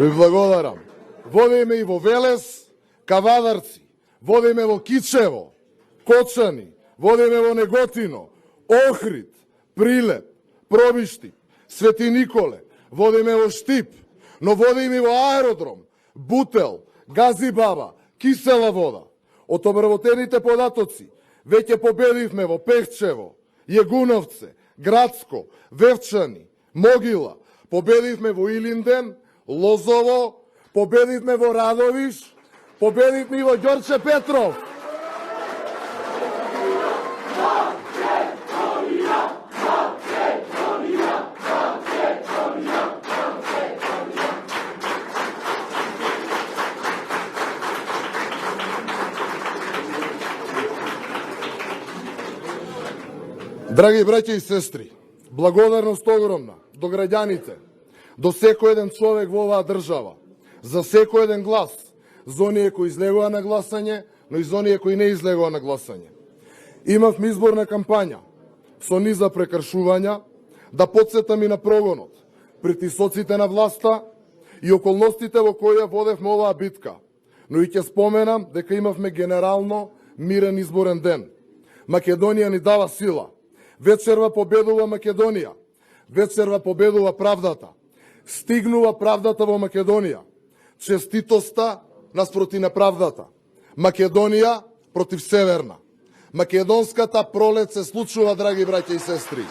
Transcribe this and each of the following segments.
Ви благодарам. Водиме и во Велес, Кавадарци, водиме во Кичево, Кочани, водиме во Неготино, Охрид, Прилеп, Пробишти, Свети Николе, водиме во Штип, но водиме во аеродром, Бутел, Газибаба, Кисела вода. Од обработените податоци, веќе победивме во Пехчево, Јегуновце, Градско, Вевчани, Могила, победивме во Илинден, Лозово, победивме во Радовиш, победивме и во Ѓорче Петров. Драги браќа и сестри, благодарност огромна до граѓаните, до секој еден човек во оваа држава, за секој еден глас, за оние кои излегува на гласање, но и за оние кои не излегува на гласање. Имавме изборна кампања со низа прекршувања, да подсетам и на прогонот, притисоците на власта и околностите во кои ја водевме оваа битка. Но и ќе споменам дека имавме генерално мирен изборен ден. Македонија ни дава сила. Вечерва победува Македонија. Вечерва победува правдата. Стигнува правдата во Македонија. Честитоста наспроти неправдата. Македонија против Северна. Македонската пролет се случува, драги браќа и сестри.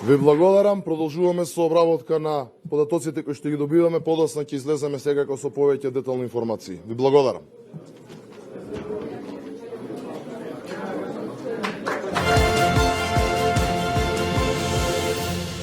Ви благодарам, продолжуваме со обработка на податоците кои што ги добиваме, подоцна ќе излеземе секако со повеќе детални информации. Ви благодарам.